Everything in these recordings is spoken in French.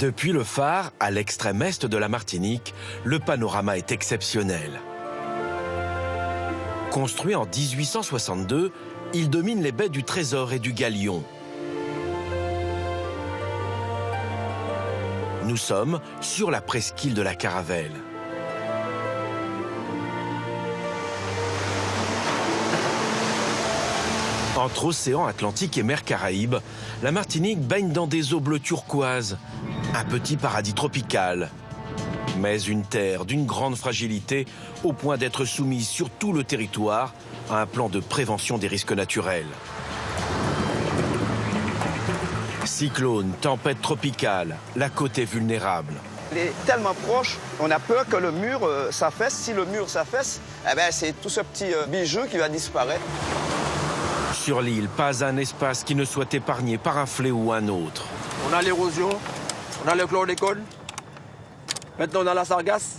Depuis le phare, à l'extrême est de la Martinique, le panorama est exceptionnel. Construit en 1862, il domine les baies du Trésor et du Galion. Nous sommes sur la presqu'île de la Caravelle. Entre océan Atlantique et mer Caraïbe, la Martinique baigne dans des eaux bleues turquoises, un petit paradis tropical. Mais une terre d'une grande fragilité au point d'être soumise sur tout le territoire à un plan de prévention des risques naturels. Cyclone, tempête tropicale, la côte est vulnérable. Il est tellement proche, on a peur que le mur s'affaisse. Si le mur s'affaisse, eh ben, c'est tout ce petit bijou qui va disparaître. Sur l'île, pas un espace qui ne soit épargné par un fléau ou un autre. On a l'érosion, on a le chlordécone, maintenant on a la sargasse.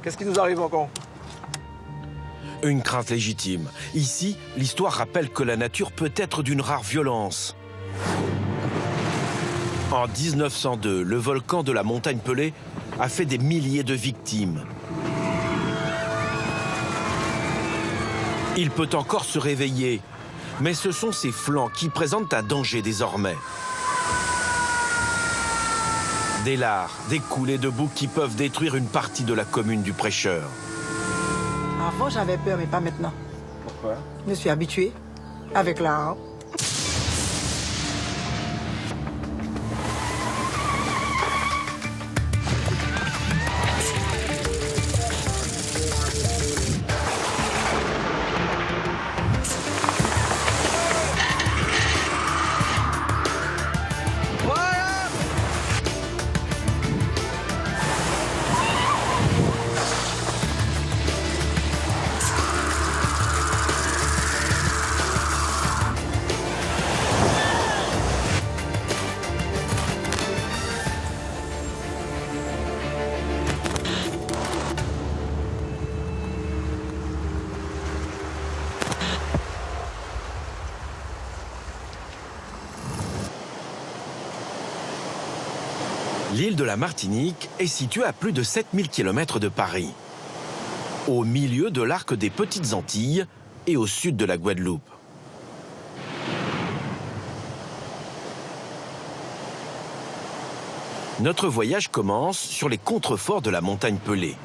Qu'est-ce qui nous arrive encore? Une crainte légitime. Ici, l'histoire rappelle que la nature peut être d'une rare violence. En 1902, le volcan de la Montagne Pelée a fait des milliers de victimes. Il peut encore se réveiller, mais ce sont ses flancs qui présentent un danger désormais. Des lares, des coulées de boue qui peuvent détruire une partie de la commune du Prêcheur. Avant, j'avais peur, mais pas maintenant. Pourquoi? Je me suis habituée avec l'art. L'île de la Martinique est située à plus de 7000 km de Paris, au milieu de l'arc des Petites Antilles et au sud de la Guadeloupe. Notre voyage commence sur les contreforts de la Montagne Pelée.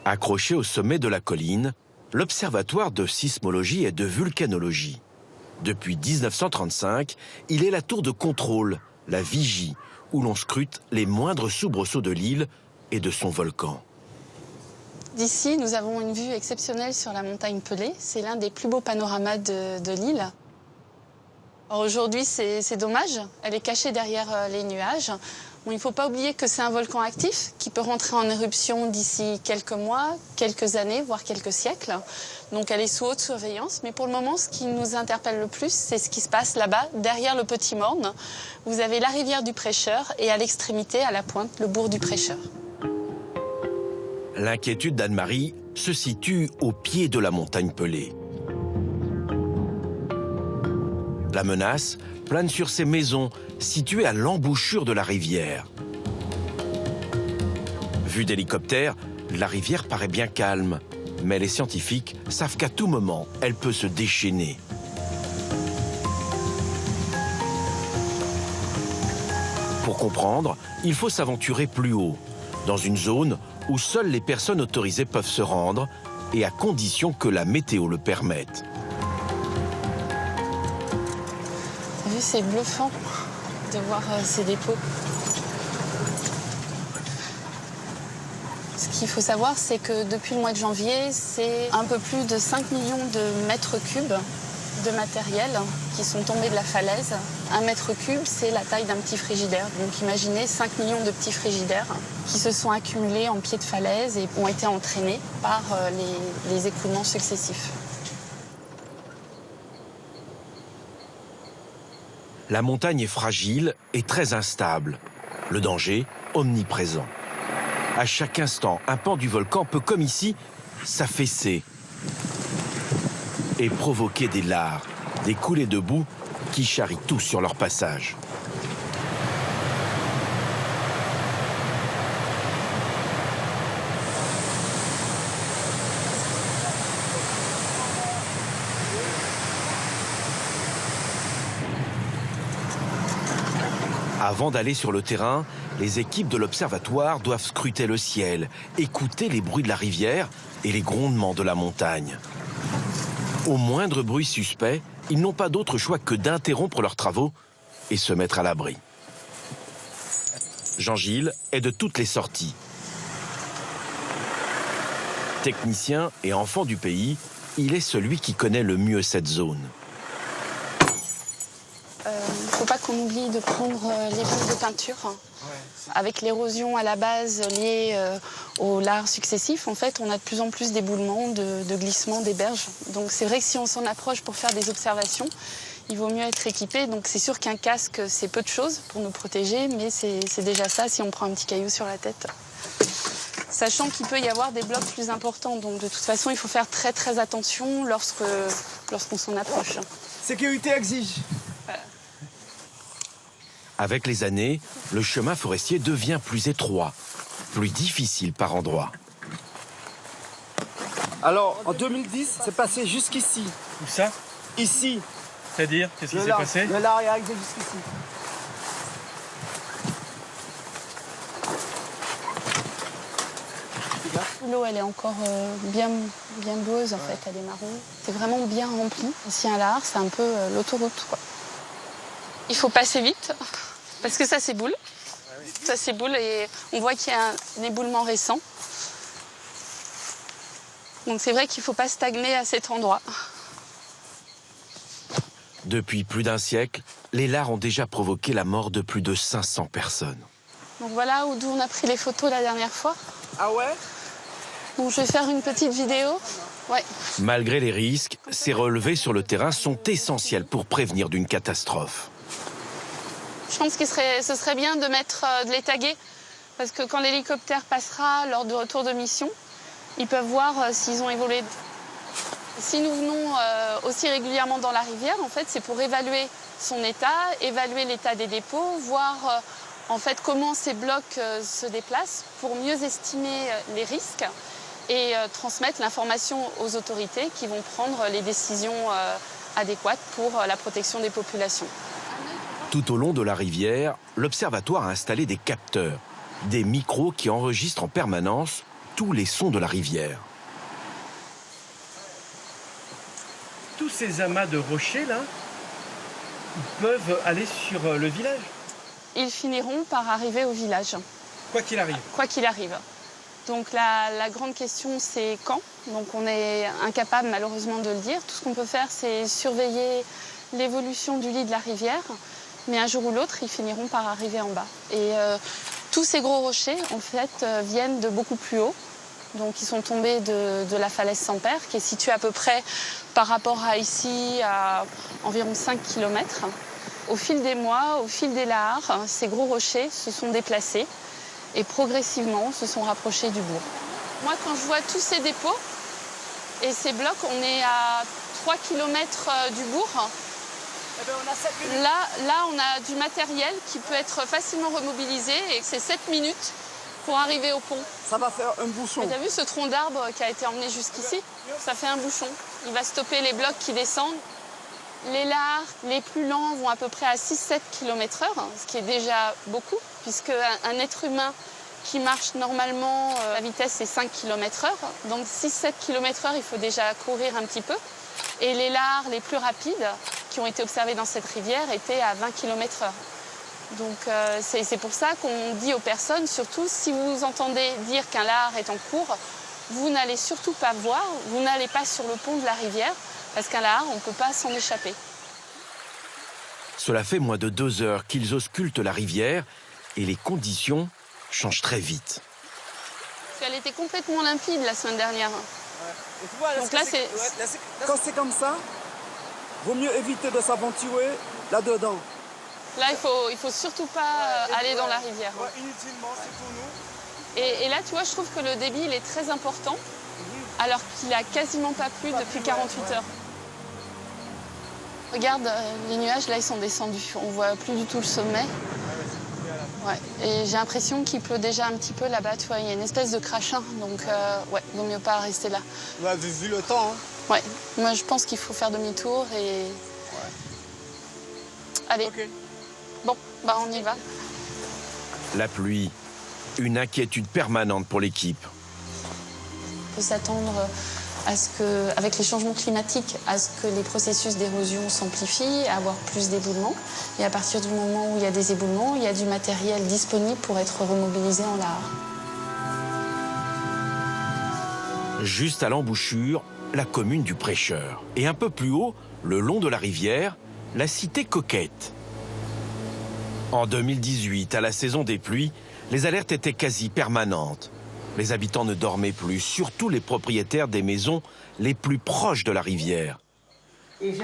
Accroché au sommet de la colline, l'Observatoire de sismologie et de vulcanologie. Depuis 1935, il est la tour de contrôle, la vigie, où l'on scrute les moindres soubresauts de l'île et de son volcan. D'ici, nous avons une vue exceptionnelle sur la montagne Pelée. C'est l'un des plus beaux panoramas de l'île. Aujourd'hui, c'est dommage. Elle est cachée derrière les nuages. Bon, il ne faut pas oublier que c'est un volcan actif qui peut rentrer en éruption d'ici quelques mois, quelques années, voire quelques siècles. Donc elle est sous haute surveillance. Mais pour le moment, ce qui nous interpelle le plus, c'est ce qui se passe là-bas, derrière le Petit Morne. Vous avez la rivière du Prêcheur et à l'extrémité, à la pointe, le bourg du Prêcheur. L'inquiétude d'Anne-Marie se situe au pied de la Montagne Pelée. La menace plane sur ces maisons situées à l'embouchure de la rivière. Vue d'hélicoptère, la rivière paraît bien calme, mais les scientifiques savent qu'à tout moment, elle peut se déchaîner. Pour comprendre, il faut s'aventurer plus haut, dans une zone où seules les personnes autorisées peuvent se rendre et à condition que la météo le permette. T'as vu, c'est bluffant de voir ces dépôts. Ce qu'il faut savoir, c'est que depuis le mois de janvier, c'est un peu plus de 5 millions de mètres cubes de matériel qui sont tombés de la falaise. Un mètre cube, c'est la taille d'un petit frigidaire. Donc imaginez 5 millions de petits frigidaires qui se sont accumulés en pied de falaise et ont été entraînés par les écoulements successifs. La montagne est fragile et très instable. Le danger, omniprésent. À chaque instant, un pan du volcan peut, comme ici, s'affaisser et provoquer des lares, des coulées de boue qui charrient tout sur leur passage. Avant d'aller sur le terrain, les équipes de l'observatoire doivent scruter le ciel, écouter les bruits de la rivière et les grondements de la montagne. Au moindre bruit suspect, ils n'ont pas d'autre choix que d'interrompre leurs travaux et se mettre à l'abri. Jean-Gilles est de toutes les sorties. Technicien et enfant du pays, il est celui qui connaît le mieux cette zone. Il ne faut pas qu'on oublie de prendre les boules de peinture. Avec l'érosion à la base liée aux lares successifs, en fait, on a de plus en plus d'éboulements, de glissements des berges. Donc c'est vrai que si on s'en approche pour faire des observations, il vaut mieux être équipé. Donc c'est sûr qu'un casque, c'est peu de choses pour nous protéger, mais c'est déjà ça si on prend un petit caillou sur la tête. Sachant qu'il peut y avoir des blocs plus importants. Donc de toute façon, il faut faire très très attention lorsqu'on s'en approche. Sécurité exige. Avec les années, le chemin forestier devient plus étroit, plus difficile par endroits. Alors, en 2010, c'est passé jusqu'ici. Où ça? Ici. C'est-à-dire, qu'est-ce qui s'est passé? Le lard est arrivé jusqu'ici. L'eau, elle est encore bien boueuse, en fait, elle est marron. C'est vraiment bien rempli. Ici, un lard, c'est un peu l'autoroute, quoi. Il faut passer vite, parce que ça s'éboule. Ça s'éboule et on voit qu'il y a un éboulement récent. Donc c'est vrai qu'il ne faut pas stagner à cet endroit. Depuis plus d'un siècle, les lares ont déjà provoqué la mort de plus de 500 personnes. Donc voilà d'où on a pris les photos la dernière fois. Ah ouais? Donc je vais faire une petite vidéo. Ouais. Malgré les risques, ces relevés sur le terrain sont essentiels pour prévenir d'une catastrophe. Je pense que ce serait bien de les taguer, parce que quand l'hélicoptère passera lors du retour de mission, ils peuvent voir s'ils ont évolué. Si nous venons aussi régulièrement dans la rivière, en fait, c'est pour évaluer son état, évaluer l'état des dépôts, voir en fait comment ces blocs se déplacent pour mieux estimer les risques et transmettre l'information aux autorités qui vont prendre les décisions adéquates pour la protection des populations. Tout au long de la rivière, l'observatoire a installé des capteurs, des micros qui enregistrent en permanence tous les sons de la rivière. Tous ces amas de rochers, là, ils peuvent aller sur le village? Ils finiront par arriver au village. Quoi qu'il arrive? Quoi qu'il arrive. Donc la grande question, c'est quand. Donc on est incapable malheureusement de le dire. Tout ce qu'on peut faire, c'est surveiller l'évolution du lit de la rivière. Mais un jour ou l'autre, ils finiront par arriver en bas. Et tous ces gros rochers, en fait, viennent de beaucoup plus haut. Donc ils sont tombés de la falaise sans père, qui est située à peu près par rapport à ici, à environ 5 km. Au fil des mois, au fil des lares, ces gros rochers se sont déplacés et progressivement se sont rapprochés du bourg. Moi, quand je vois tous ces dépôts et ces blocs, on est à 3 km du bourg. Là, on a du matériel qui peut être facilement remobilisé et c'est 7 minutes pour arriver au pont. Ça va faire un bouchon. Tu as vu ce tronc d'arbre qui a été emmené jusqu'ici? Ça fait un bouchon. Il va stopper les blocs qui descendent. Les lares les plus lents vont à peu près à 6-7 km/h, ce qui est déjà beaucoup, puisque un être humain qui marche normalement, la vitesse est 5 km/h. Donc 6-7 km/h, il faut déjà courir un petit peu. Et les lares les plus rapides qui ont été observées dans cette rivière étaient à 20 km/h. Donc c'est pour ça qu'on dit aux personnes, surtout si vous entendez dire qu'un lard est en cours, vous n'allez surtout pas voir, vous n'allez pas sur le pont de la rivière, parce qu'un lard, on ne peut pas s'en échapper. Cela fait moins de 2 heures qu'ils auscultent la rivière et les conditions changent très vite. Elle était complètement limpide la semaine dernière. Et tu vois, donc là, c'est... Quand c'est comme ça, vaut mieux éviter de s'aventurer là-dedans. Là, il faut surtout pas aller dans la rivière. Ouais, inutilement, c'est pour nous. Et là, tu vois, je trouve que le débit, il est très important. alors qu'il a quasiment pas plu depuis 48 heures. Regarde, les nuages, là, ils sont descendus. On voit plus du tout le sommet. Ouais. Et j'ai l'impression qu'il pleut déjà un petit peu là-bas. Tu vois, il y a une espèce de crachin. Donc, ouais, vaut mieux pas rester là. Ouais, vu le temps. Hein. Ouais, moi, je pense qu'il faut faire demi-tour et... Ouais. Allez. Okay. Bon, bah, on y va. La pluie, une inquiétude permanente pour l'équipe. On peut s'attendre à ce que, avec les changements climatiques, à ce que les processus d'érosion s'amplifient, à avoir plus d'éboulements. Et à partir du moment où il y a des éboulements, il y a du matériel disponible pour être remobilisé en lahar. Juste à l'embouchure, la commune du Prêcheur. Et un peu plus haut, le long de la rivière, la cité Coquette. En 2018, à la saison des pluies, les alertes étaient quasi permanentes. Les habitants ne dormaient plus, surtout les propriétaires des maisons les plus proches de la rivière,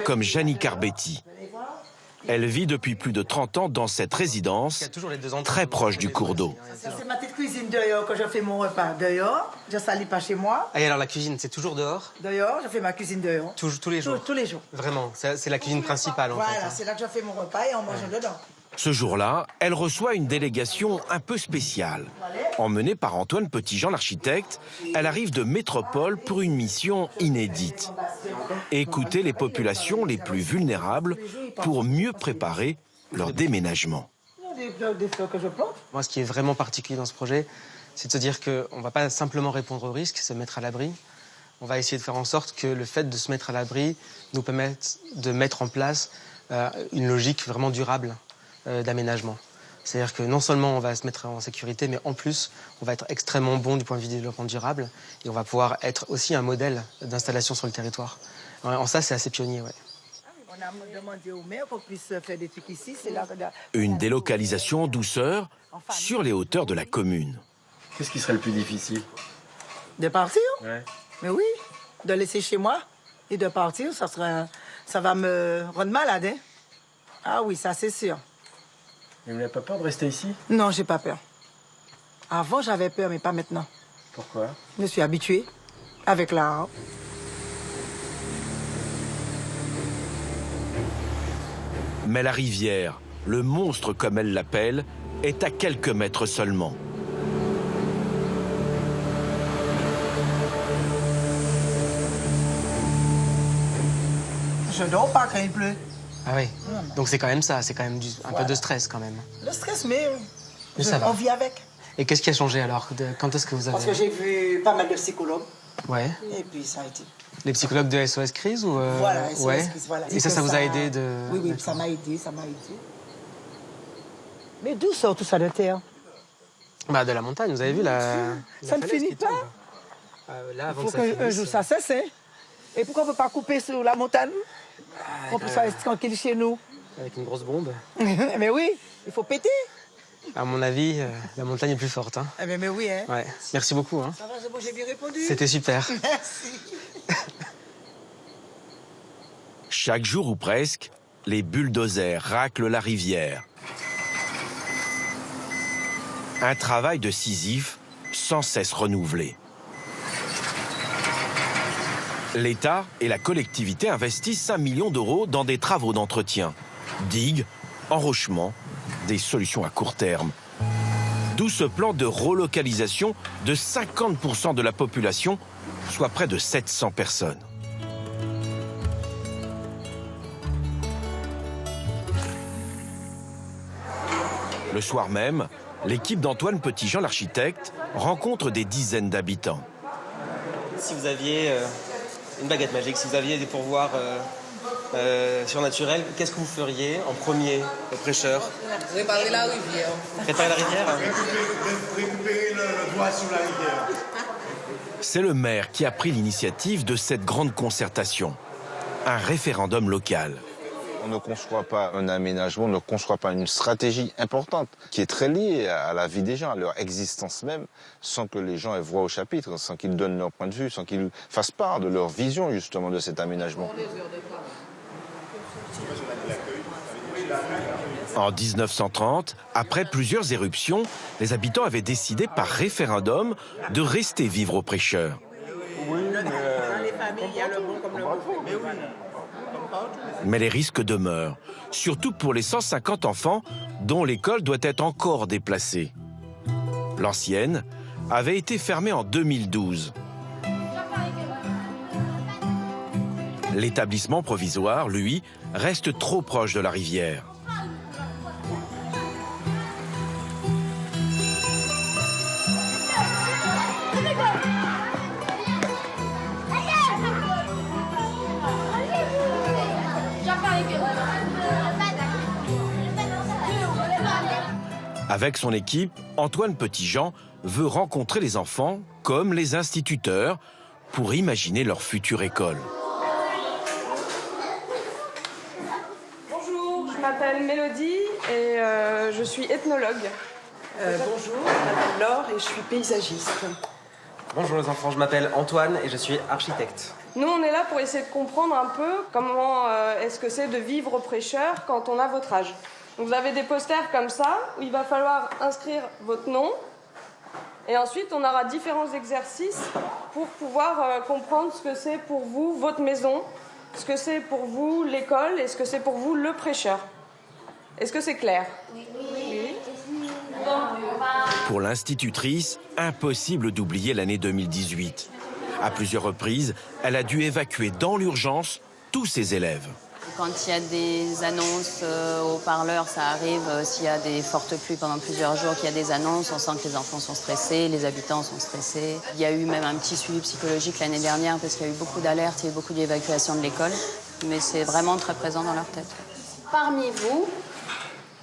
comme Janie Carbetti. Elle vit depuis plus de 30 ans dans cette résidence, très proche du cours d'eau. C'est ma petite cuisine dehors quand je fais mon repas. Dehors, je ne salis pas chez moi. Et alors la cuisine, c'est toujours dehors? Dehors, je fais ma cuisine dehors. Tous les jours? Tous les jours. Vraiment, c'est la cuisine principale en fait. Voilà, c'est là que je fais mon repas et on mange dedans. Ce jour-là, elle reçoit une délégation un peu spéciale. Emmenée par Antoine Petitjean, l'architecte, elle arrive de métropole pour une mission inédite. Écouter les populations les plus vulnérables pour mieux préparer leur déménagement. Moi, ce qui est vraiment particulier dans ce projet, c'est de se dire qu'on ne va pas simplement répondre au risque, se mettre à l'abri. On va essayer de faire en sorte que le fait de se mettre à l'abri nous permette de mettre en place une logique vraiment durable d'aménagement. C'est-à-dire que non seulement on va se mettre en sécurité, mais en plus, on va être extrêmement bon du point de vue du développement durable et on va pouvoir être aussi un modèle d'installation sur le territoire. En ça, c'est assez pionnier, ouais. On a demandé au maire qu'on puisse faire des trucs ici. Une délocalisation en douceur sur les hauteurs de la commune. Qu'est-ce qui serait le plus difficile? De partir? Ouais. Mais oui, de laisser chez moi et de partir, ça va me rendre malade. Hein? Ah oui, ça c'est sûr. Et vous n'avez pas peur de rester ici? Non, j'ai pas peur. Avant, j'avais peur, mais pas maintenant. Pourquoi? Je me suis habituée avec l'art. Mais la rivière, le monstre comme elle l'appelle, est à quelques mètres seulement. Je dors pas quand il pleut. Ah oui, donc c'est quand même ça, c'est quand même un peu de stress quand même. Le stress, mais ça va. on vit avec. Et qu'est-ce qui a changé alors? Quand est-ce que vous avez... Parce que j'ai vu pas mal de psychologues. Ouais. Et puis ça a été. Les psychologues de SOS Crise ou Voilà, SOS ouais. Crise, voilà. Et ça vous a aidé de... Oui, ça m'a aidé, Mais d'où sort tout ça de terre? Bah de la montagne, vous avez vu la ça ne finit pas. Là, avant il faut que ça finisse, qu'un jour ça cesse, hein. Et pourquoi on ne peut pas couper sur la montagne? On peut rester tranquille chez nous. Avec une grosse bombe. Mais oui, il faut péter. À mon avis, la montagne est plus forte. Hein. Mais oui, hein. Ouais. Merci beaucoup. Hein. Ça va, c'est bon, j'ai bien répondu. C'était super. Merci. Chaque jour ou presque, les bulldozers raclent la rivière. Un travail de Sisyphe sans cesse renouvelé. L'État et la collectivité investissent 5 millions d'euros dans des travaux d'entretien. Digues, enrochements, des solutions à court terme. D'où ce plan de relocalisation de 50% de la population, soit près de 700 personnes. Le soir même, l'équipe d'Antoine Petitjean, l'architecte, rencontre des dizaines d'habitants. Si vous aviez une baguette magique, si vous aviez des pourvoirs surnaturels, qu'est-ce que vous feriez en premier au Prêcheur? Réparer la rivière. Réparer la rivière? Récupérer le doigt sur la rivière. C'est le maire qui a pris l'initiative de cette grande concertation. Un référendum local. On ne conçoit pas un aménagement, on ne conçoit pas une stratégie importante qui est très liée à la vie des gens, à leur existence même, sans que les gens aient voix au chapitre, sans qu'ils donnent leur point de vue, sans qu'ils fassent part de leur vision justement de cet aménagement. En 1930, après plusieurs éruptions, les habitants avaient décidé par référendum de rester vivre au Prêcheur. Oui, mais... Dans les familles, il y a le bon comme le mauvais. Mais oui. Mais les risques demeurent, surtout pour les 150 enfants dont l'école doit être encore déplacée. L'ancienne avait été fermée en 2012. L'établissement provisoire, lui, reste trop proche de la rivière. Avec son équipe, Antoine Petitjean veut rencontrer les enfants comme les instituteurs pour imaginer leur future école. Bonjour, je m'appelle Mélodie et je suis ethnologue. Bonjour, je m'appelle Laure et je suis paysagiste. Bonjour les enfants, je m'appelle Antoine et je suis architecte. Nous, on est là pour essayer de comprendre un peu comment est-ce que c'est de vivre prêcheur quand on a votre âge. Donc, vous avez des posters comme ça où il va falloir inscrire votre nom. Et ensuite, on aura différents exercices pour pouvoir comprendre ce que c'est pour vous, votre maison, ce que c'est pour vous, l'école, et ce que c'est pour vous, le prêcheur. Est-ce que c'est clair? Oui. Pour l'institutrice, impossible d'oublier l'année 2018. À plusieurs reprises, elle a dû évacuer dans l'urgence tous ses élèves. Quand il y a des annonces au parleur, ça arrive. S'il y a des fortes pluies pendant plusieurs jours, qu'il y a des annonces, on sent que les enfants sont stressés, les habitants sont stressés. Il y a eu même un petit suivi psychologique l'année dernière parce qu'il y a eu beaucoup d'alertes, il y a eu beaucoup d'évacuations de l'école. Mais c'est vraiment très présent dans leur tête. Parmi vous,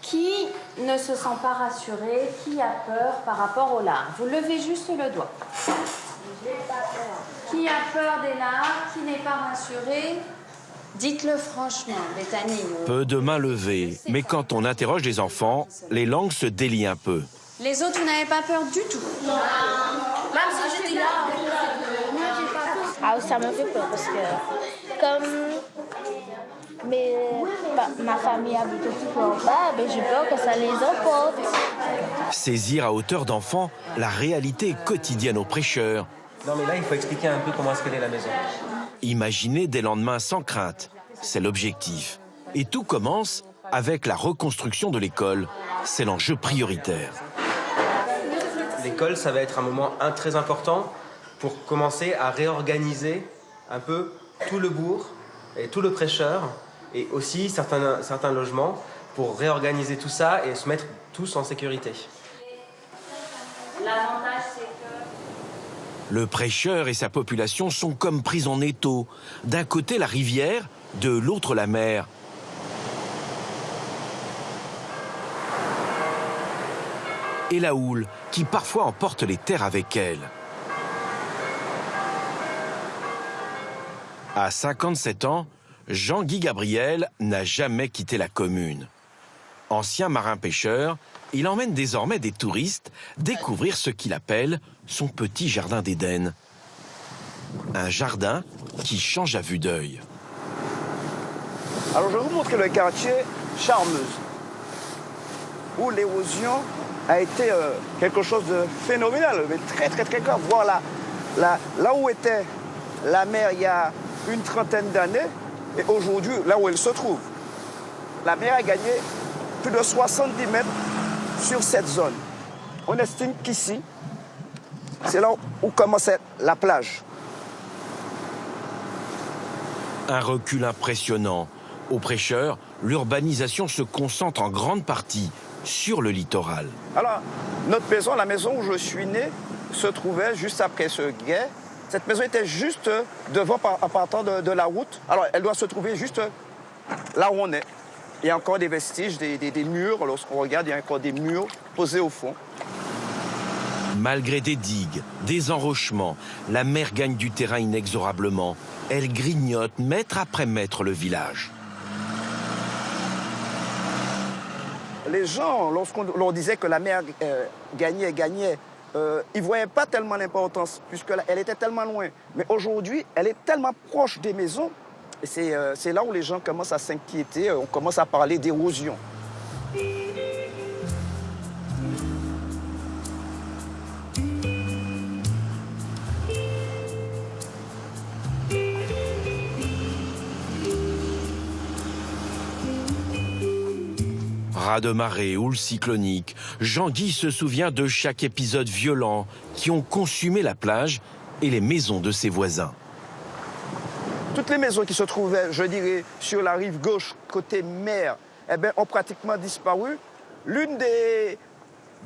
qui ne se sent pas rassuré, qui a peur par rapport aux larves? Vous levez juste le doigt. Qui a peur des larves, qui n'est pas rassuré? Dites-le franchement, Bethany. Peu de mains levées, mais quand on interroge les enfants, les langues se délient un peu. Les autres, vous n'avez pas peur du tout? Non. Même si j'étais là, moi j'ai pas peur. Ah, ça me fait peur parce que comme ma famille habite tout en bas, j'ai peur que ça les emporte. Saisir à hauteur d'enfant la réalité quotidienne aux prêcheurs. Non mais là, il faut expliquer un peu comment est-ce qu'elle est la maison. Imaginer des lendemains sans crainte, c'est l'objectif. Et tout commence avec la reconstruction de l'école. C'est l'enjeu prioritaire. L'école, ça va être un moment très important pour commencer à réorganiser un peu tout le bourg et tout le prêcheur et aussi certains logements pour réorganiser tout ça et se mettre tous en sécurité. L'avantage, c'est que... Le prêcheur et sa population sont comme pris en étau. D'un côté la rivière, de l'autre la mer. Et la houle, qui parfois emporte les terres avec elle. À 57 ans, Jean-Guy Gabriel n'a jamais quitté la commune. Ancien marin-pêcheur, il emmène désormais des touristes découvrir ce qu'il appelle son petit jardin d'Éden. Un jardin qui change à vue d'œil. Alors je vais vous montrer le quartier Charmeuse, où l'érosion a été quelque chose de phénoménal, mais très grave. Voir là où était la mer il y a une trentaine d'années, et aujourd'hui, là où elle se trouve. La mer a gagné plus de 70 mètres sur cette zone. On estime qu'ici, c'est là où commence la plage. Un recul impressionnant. Aux prêcheurs, l'urbanisation se concentre en grande partie sur le littoral. Alors, notre maison, la maison où je suis né, se trouvait juste après ce guet. Cette maison était juste devant, en partant de la route. Alors, elle doit se trouver juste là où on est. Il y a encore des vestiges, des murs. Lorsqu'on regarde, il y a encore des murs posés au fond. Malgré des digues, des enrochements, la mer gagne du terrain inexorablement. Elle grignote mètre après mètre le village. Les gens, lorsqu'on leur disait que la mer gagnait, ils ne voyaient pas tellement l'importance, puisqu'elle était tellement loin. Mais aujourd'hui, elle est tellement proche des maisons. Et c'est là où les gens commencent à s'inquiéter, on commence à parler d'érosion. Raz-de-marée ou le cyclonique, Jean-Guy se souvient de chaque épisode violent qui ont consumé la plage et les maisons de ses voisins. Toutes les maisons qui se trouvaient, je dirais, sur la rive gauche, côté mer, eh bien, ont pratiquement disparu. L'une des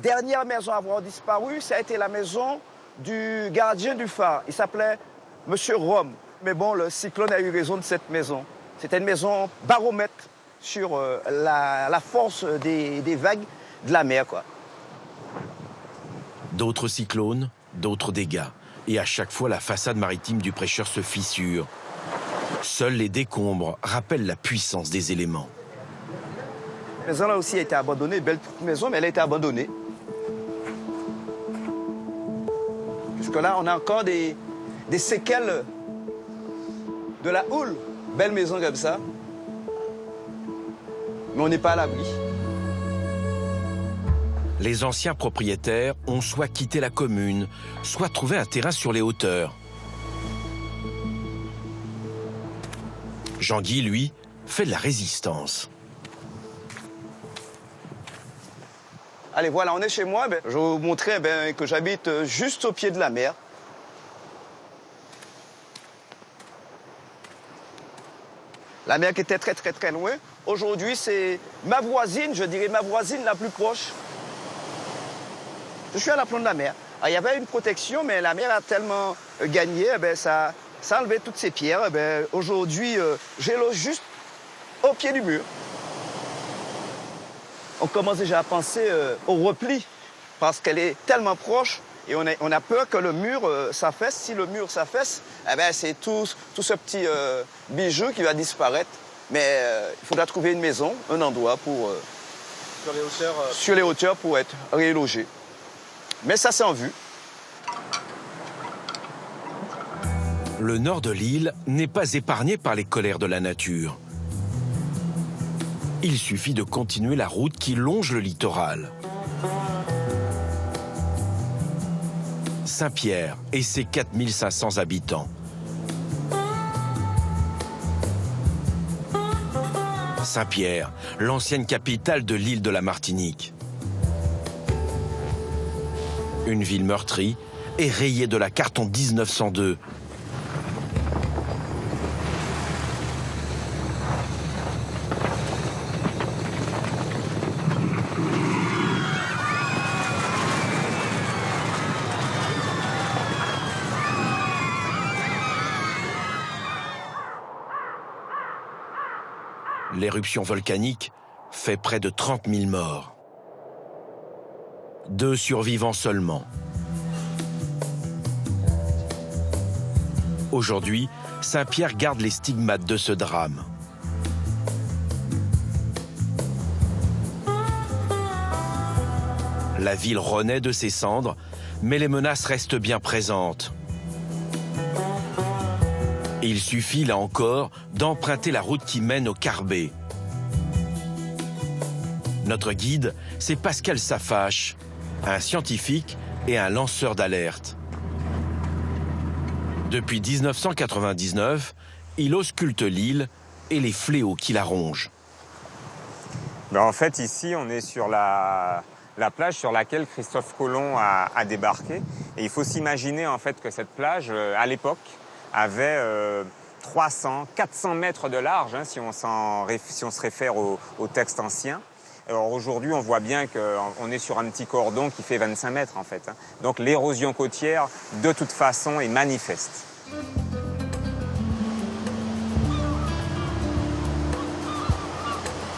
dernières maisons à avoir disparu, ça a été la maison du gardien du phare. Il s'appelait Monsieur Rome. Mais bon, le cyclone a eu raison de cette maison. C'était une maison baromètre sur la force des vagues de la mer, quoi. D'autres cyclones, d'autres dégâts. Et à chaque fois, la façade maritime du prêcheur se fissure. Seuls les décombres rappellent la puissance des éléments. La maison là aussi a été abandonnée, belle petite maison, mais elle a été abandonnée. Jusque-là, on a encore des séquelles de la houle. Belle maison comme ça. Mais on n'est pas à l'abri. Les anciens propriétaires ont soit quitté la commune, soit trouvé un terrain sur les hauteurs. Jean-Guy, lui, fait de la résistance. Allez, voilà, on est chez moi. Je vais vous montrer que j'habite juste au pied de la mer. La mer qui était très, très, très loin. Aujourd'hui, c'est ma voisine, je dirais ma voisine la plus proche. Je suis à l'aplomb de la mer. Alors, il y avait une protection, mais la mer a tellement gagné, ça a enlevé toutes ces pierres. Aujourd'hui, j'ai l'eau juste au pied du mur. On commence déjà à penser au repli, parce qu'elle est tellement proche et on a peur que le mur s'affaisse. Si le mur s'affaisse, c'est tout ce petit bijou qui va disparaître. Mais il faudra trouver une maison, un endroit pour, sur les hauteurs pour être relogé. Mais ça, c'est en vue. Le nord de l'île n'est pas épargné par les colères de la nature. Il suffit de continuer la route qui longe le littoral. Saint-Pierre et ses 4500 habitants. Saint-Pierre, l'ancienne capitale de l'île de la Martinique. Une ville meurtrie et rayée de la carte en 1902. L'éruption volcanique fait près de 30 000 morts. 2 survivants seulement. Aujourd'hui, Saint-Pierre garde les stigmates de ce drame. La ville renaît de ses cendres, mais les menaces restent bien présentes. Il suffit, là encore, d'emprunter la route qui mène au Carbet. Notre guide, c'est Pascal Safache, un scientifique et un lanceur d'alerte. Depuis 1999, il ausculte l'île et les fléaux qui la rongent. En fait, ici, on est sur la plage sur laquelle Christophe Colomb a débarqué. Et il faut s'imaginer en fait que cette plage, à l'époque, avait 300, 400 mètres de large, hein, si on se réfère au texte ancien. Alors aujourd'hui, on voit bien qu'on est sur un petit cordon qui fait 25 mètres en fait. Hein. Donc l'érosion côtière, de toute façon, est manifeste.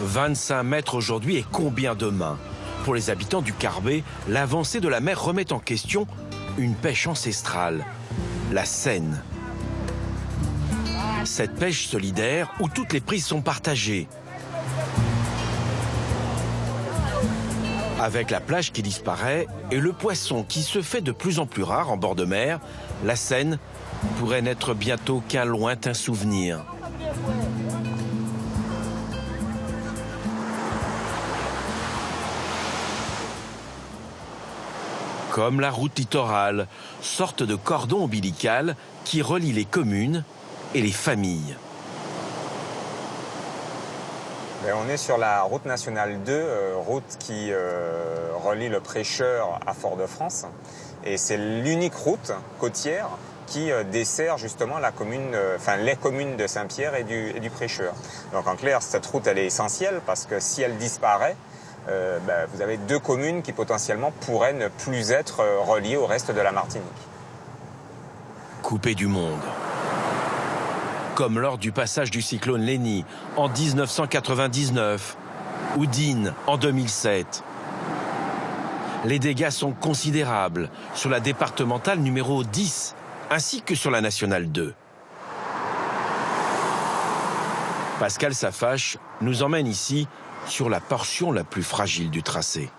« 25 mètres aujourd'hui et combien demain ?» Pour les habitants du Carbet, l'avancée de la mer remet en question une pêche ancestrale, la seine. Cette pêche solidaire où toutes les prises sont partagées. Avec la plage qui disparaît et le poisson qui se fait de plus en plus rare en bord de mer, la Seine pourrait n'être bientôt qu'un lointain souvenir. Comme la route littorale, sorte de cordon ombilical qui relie les communes et les familles. On est sur la route nationale 2, route qui relie le Prêcheur à Fort-de-France. Et c'est l'unique route côtière qui dessert justement les communes de Saint-Pierre et du Prêcheur. Donc en clair, cette route elle est essentielle parce que si elle disparaît, vous avez 2 communes qui potentiellement pourraient ne plus être reliées au reste de la Martinique. Coupé du monde. Comme lors du passage du cyclone Léni en 1999 ou Dean en 2007. Les dégâts sont considérables sur la départementale numéro 10 ainsi que sur la nationale 2. Pascal Safache nous emmène ici sur la portion la plus fragile du tracé.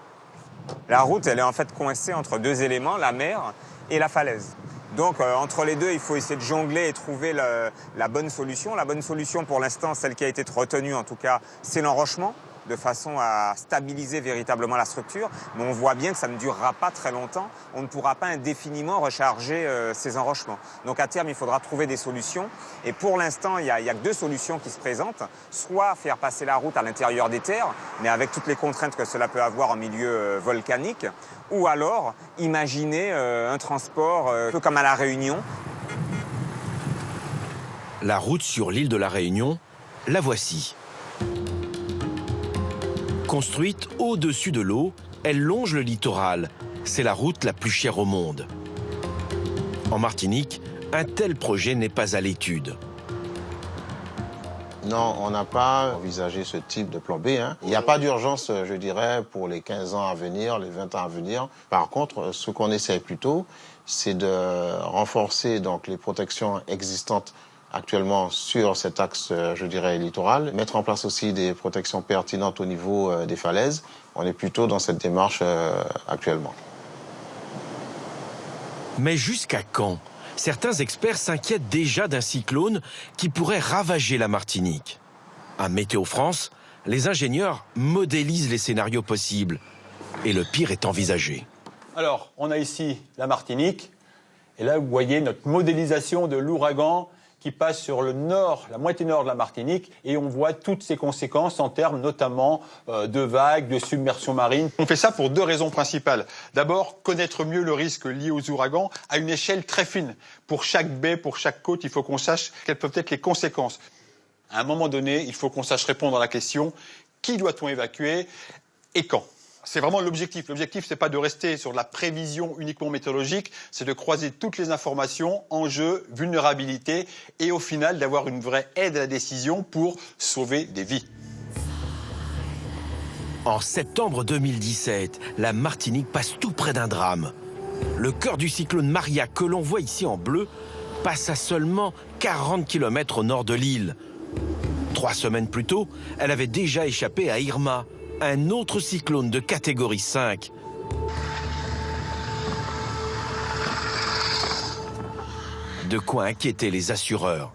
La route, elle est en fait coincée entre 2 éléments, la mer et la falaise. Donc entre les deux, il faut essayer de jongler et trouver la bonne solution. La bonne solution pour l'instant, celle qui a été retenue en tout cas, c'est l'enrochement, de façon à stabiliser véritablement la structure. Mais on voit bien que ça ne durera pas très longtemps. On ne pourra pas indéfiniment recharger ces enrochements. Donc à terme, il faudra trouver des solutions. Et pour l'instant, il y a que 2 solutions qui se présentent. Soit faire passer la route à l'intérieur des terres, mais avec toutes les contraintes que cela peut avoir en milieu volcanique, ou alors imaginer un transport un peu comme à La Réunion. La route sur l'île de La Réunion, la voici. Construite au-dessus de l'eau, elle longe le littoral. C'est la route la plus chère au monde. En Martinique, un tel projet n'est pas à l'étude. Non, on n'a pas envisagé ce type de plan B. Il n'y a pas d'urgence, je dirais, pour les 15 ans à venir, les 20 ans à venir. Par contre, ce qu'on essaie plutôt, c'est de renforcer donc, les protections existantes actuellement sur cet axe, je dirais, littoral. Mettre en place aussi des protections pertinentes au niveau des falaises. On est plutôt dans cette démarche actuellement. Mais jusqu'à quand ? Certains experts s'inquiètent déjà d'un cyclone qui pourrait ravager la Martinique. À Météo France, les ingénieurs modélisent les scénarios possibles. Et le pire est envisagé. Alors, on a ici la Martinique. Et là, vous voyez notre modélisation de l'ouragan qui passe sur le nord, la moitié nord de la Martinique, et on voit toutes ses conséquences en termes notamment de vagues, de submersion marine. On fait ça pour 2 raisons principales. D'abord, connaître mieux le risque lié aux ouragans à une échelle très fine. Pour chaque baie, pour chaque côte, il faut qu'on sache quelles peuvent être les conséquences. À un moment donné, il faut qu'on sache répondre à la question « qui doit-on évacuer et quand ?» C'est vraiment l'objectif. L'objectif, c'est pas de rester sur de la prévision uniquement météorologique, c'est de croiser toutes les informations, enjeux, vulnérabilités, et au final d'avoir une vraie aide à la décision pour sauver des vies. En septembre 2017, la Martinique passe tout près d'un drame. Le cœur du cyclone Maria, que l'on voit ici en bleu, passe à seulement 40 km au nord de l'île. 3 semaines plus tôt, elle avait déjà échappé à Irma, un autre cyclone de catégorie 5. De quoi inquiéter les assureurs.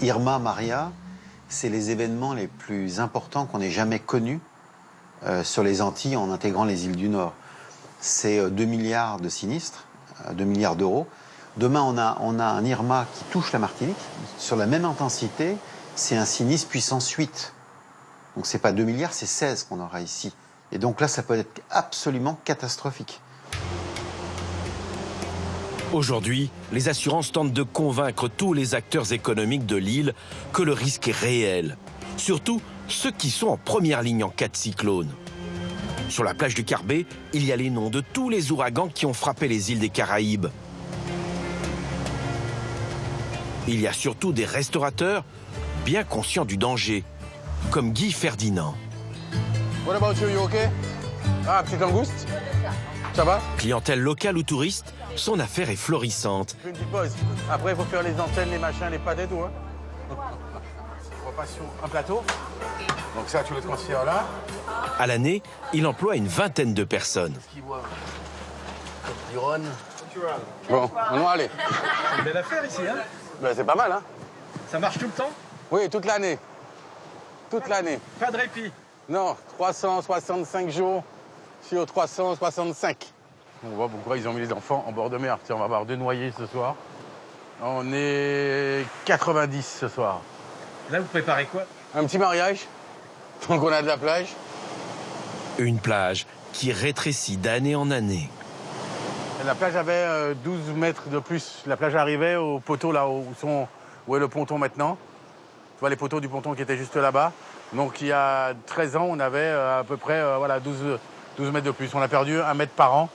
Irma, Maria, c'est les événements les plus importants qu'on ait jamais connus sur les Antilles en intégrant les îles du Nord. C'est 2 milliards de sinistres, 2 milliards d'euros. Demain, on a un Irma qui touche la Martinique. Sur la même intensité, c'est un sinistre puissance 8. Donc c'est pas 2 milliards, c'est 16 qu'on aura ici. Et donc là, ça peut être absolument catastrophique. Aujourd'hui, les assurances tentent de convaincre tous les acteurs économiques de l'île que le risque est réel. Surtout ceux qui sont en première ligne en cas de cyclone. Sur la plage du Carbet, il y a les noms de tous les ouragans qui ont frappé les îles des Caraïbes. Il y a surtout des restaurateurs bien conscients du danger, comme Guy Ferdinand. What about you okay? Ah, petite langouste? Ça va? Clientèle locale ou touriste, son affaire est florissante. Une petite pause. Après, il faut faire les antennes, les machins, les pâtes et tout. Hein. On repasse sur un plateau. Donc ça, tu le transfères là. À l'année, il emploie une vingtaine de personnes. Bon, on va aller. C'est une belle affaire ici, hein? Ben, c'est pas mal, hein? Ça marche tout le temps? Oui, toute l'année. Toute l'année. Pas de répit? Non, 365 jours sur 365. On voit pourquoi ils ont mis les enfants en bord de mer. Tiens, on va avoir 2 noyés ce soir. On est 90 ce soir. Là, vous préparez quoi? Un petit mariage, donc on a de la plage. Une plage qui rétrécit d'année en année. La plage avait 12 mètres de plus. La plage arrivait au poteau là où est le ponton maintenant. Tu vois les poteaux du ponton qui étaient juste là-bas. Donc il y a 13 ans, on avait à peu près 12 mètres de plus. On a perdu 1 mètre par an.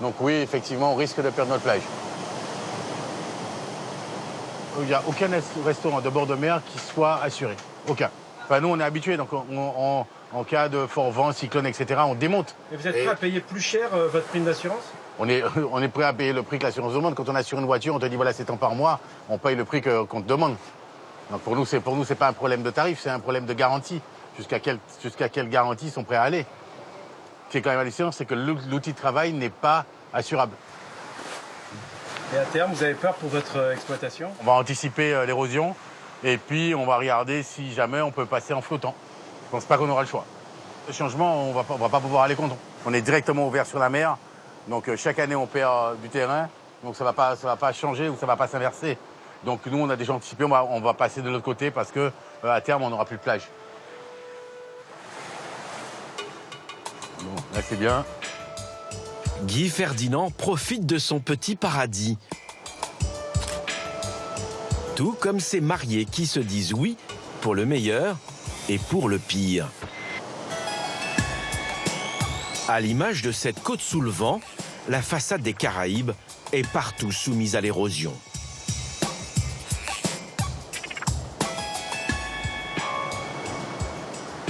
Donc oui, effectivement, on risque de perdre notre plage. Il n'y a aucun restaurant de bord de mer qui soit assuré. Aucun. Enfin, nous, on est habitués. Donc en cas de fort vent, cyclone, etc., on démonte. Et vous êtes prêt à payer plus cher votre prime d'assurance? On est prêt à payer le prix que l'assurance demande. Quand on assure une voiture, on te dit voilà, c'est tant par mois, on paye le prix qu'on te demande. Donc pour nous, c'est pas un problème de tarif, c'est un problème de garantie. Jusqu'à quelle garantie ils sont prêts à aller? Ce qui est quand même hallucinant, c'est que l'outil de travail n'est pas assurable. Et à terme, vous avez peur pour votre exploitation? On va anticiper l'érosion et puis on va regarder si jamais on peut passer en flottant. Je pense pas qu'on aura le choix. Le changement, on va pas pouvoir aller contre. On est directement ouvert sur la mer, donc chaque année on perd du terrain, donc ça va pas changer ou ça va pas s'inverser. Donc nous, on a déjà anticipé, on va passer de l'autre côté parce que à terme, on n'aura plus de plage. Bon, là c'est bien. Guy Ferdinand profite de son petit paradis. Tout comme ces mariés qui se disent oui pour le meilleur et pour le pire. À l'image de cette côte sous le vent, la façade des Caraïbes est partout soumise à l'érosion.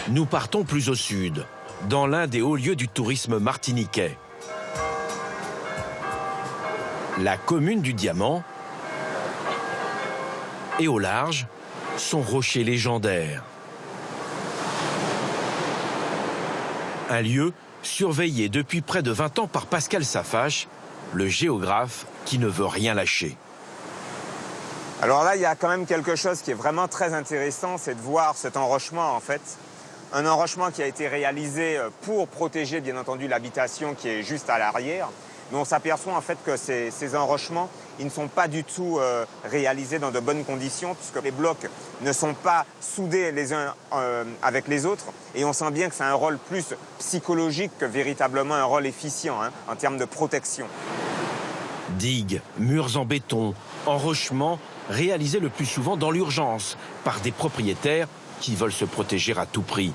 Nous partons plus au sud, dans l'un des hauts lieux du tourisme martiniquais. La commune du Diamant et au large, son rocher légendaire. Un lieu surveillé depuis près de 20 ans par Pascal Safache, le géographe qui ne veut rien lâcher. Alors là, il y a quand même quelque chose qui est vraiment très intéressant, c'est de voir cet enrochement en fait. Un enrochement qui a été réalisé pour protéger bien entendu l'habitation qui est juste à l'arrière. Mais on s'aperçoit en fait que ces enrochements, ils ne sont pas du tout réalisés dans de bonnes conditions puisque les blocs ne sont pas soudés les uns avec les autres. Et on sent bien que c'est un rôle plus psychologique que véritablement un rôle efficient en termes de protection. Digues, murs en béton, enrochements réalisés le plus souvent dans l'urgence par des propriétaires qui veulent se protéger à tout prix.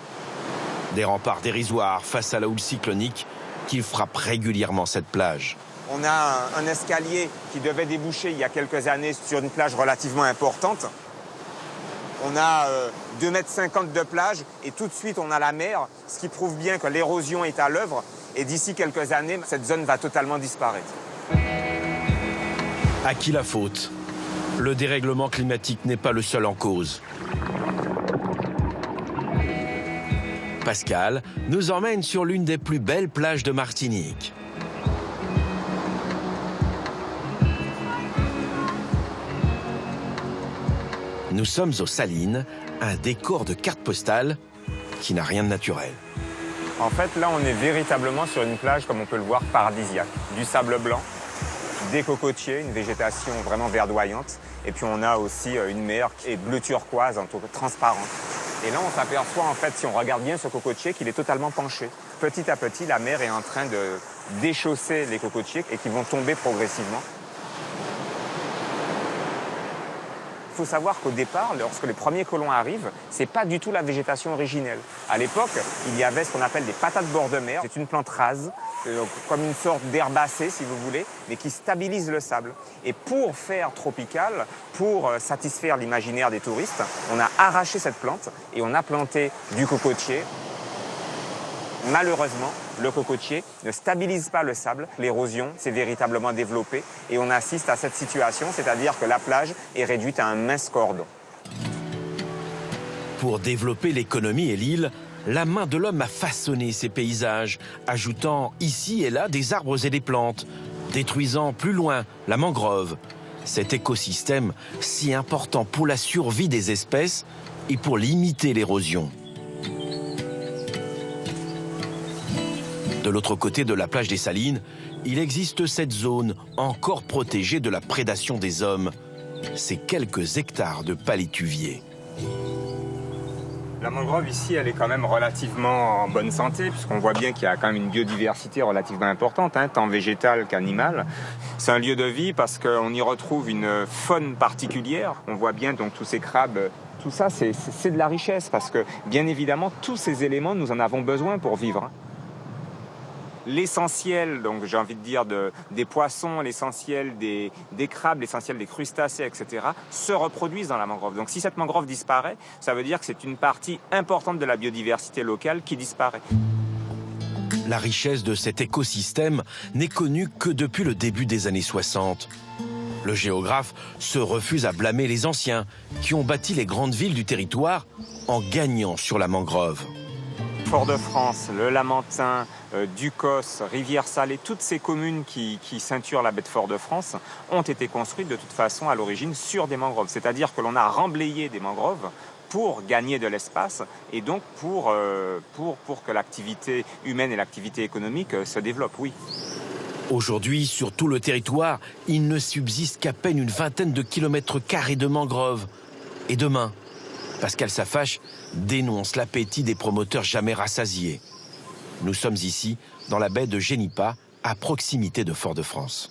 Des remparts dérisoires face à la houle cyclonique qui frappe régulièrement cette plage. On a un escalier qui devait déboucher il y a quelques années sur une plage relativement importante. On a 2,50 mètres de plage et tout de suite on a la mer, ce qui prouve bien que l'érosion est à l'œuvre et d'ici quelques années, cette zone va totalement disparaître. À qui la faute? Le dérèglement climatique n'est pas le seul en cause. Pascal nous emmène sur l'une des plus belles plages de Martinique. Nous sommes aux Salines, un décor de carte postale qui n'a rien de naturel. En fait, là, on est véritablement sur une plage, comme on peut le voir, paradisiaque. Du sable blanc, des cocotiers, une végétation vraiment verdoyante. Et puis, on a aussi une mer qui est bleu turquoise, en tout cas transparente. Et là, on s'aperçoit, en fait, si on regarde bien ce cocotier, qu'il est totalement penché. Petit à petit, la mer est en train de déchausser les cocotiers et qui vont tomber progressivement. Il faut savoir qu'au départ, lorsque les premiers colons arrivent, c'est pas du tout la végétation originelle. À l'époque, il y avait ce qu'on appelle des patates bord de mer. C'est une plante rase, comme une sorte d'herbacée, si vous voulez, mais qui stabilise le sable. Et pour faire tropical, pour satisfaire l'imaginaire des touristes, on a arraché cette plante et on a planté du cocotier. Malheureusement, le cocotier ne stabilise pas le sable. L'érosion s'est véritablement développée et on assiste à cette situation, c'est-à-dire que la plage est réduite à un mince cordon. Pour développer l'économie et l'île, la main de l'homme a façonné ces paysages, ajoutant ici et là des arbres et des plantes, détruisant plus loin la mangrove. Cet écosystème si important pour la survie des espèces et pour limiter l'érosion. De l'autre côté de la plage des Salines, il existe cette zone encore protégée de la prédation des hommes. Ces quelques hectares de palétuviers. La mangrove ici, elle est quand même relativement en bonne santé, puisqu'on voit bien qu'il y a quand même une biodiversité relativement importante, hein, tant végétale qu'animale. C'est un lieu de vie parce qu'on y retrouve une faune particulière. On voit bien donc tous ces crabes. Tout ça, c'est de la richesse, parce que bien évidemment, tous ces éléments, nous en avons besoin pour vivre. L'essentiel, donc j'ai envie de dire, des poissons, l'essentiel des crabes, l'essentiel des crustacés, etc., se reproduisent dans la mangrove. Donc si cette mangrove disparaît, ça veut dire que c'est une partie importante de la biodiversité locale qui disparaît. La richesse de cet écosystème n'est connue que depuis le début des années 60. Le géographe se refuse à blâmer les anciens qui ont bâti les grandes villes du territoire en gagnant sur la mangrove. Fort-de-France, le Lamentin, Ducos, Rivière-Salée, toutes ces communes qui ceinturent la baie de Fort-de-France ont été construites de toute façon à l'origine sur des mangroves. C'est-à-dire que l'on a remblayé des mangroves pour gagner de l'espace et donc pour que l'activité humaine et l'activité économique se développent, oui. Aujourd'hui, sur tout le territoire, il ne subsiste qu'à peine une vingtaine de kilomètres carrés de mangroves. Et demain, Pascal Safache dénonce l'appétit des promoteurs jamais rassasiés. Nous sommes ici, dans la baie de Génipa, à proximité de Fort-de-France.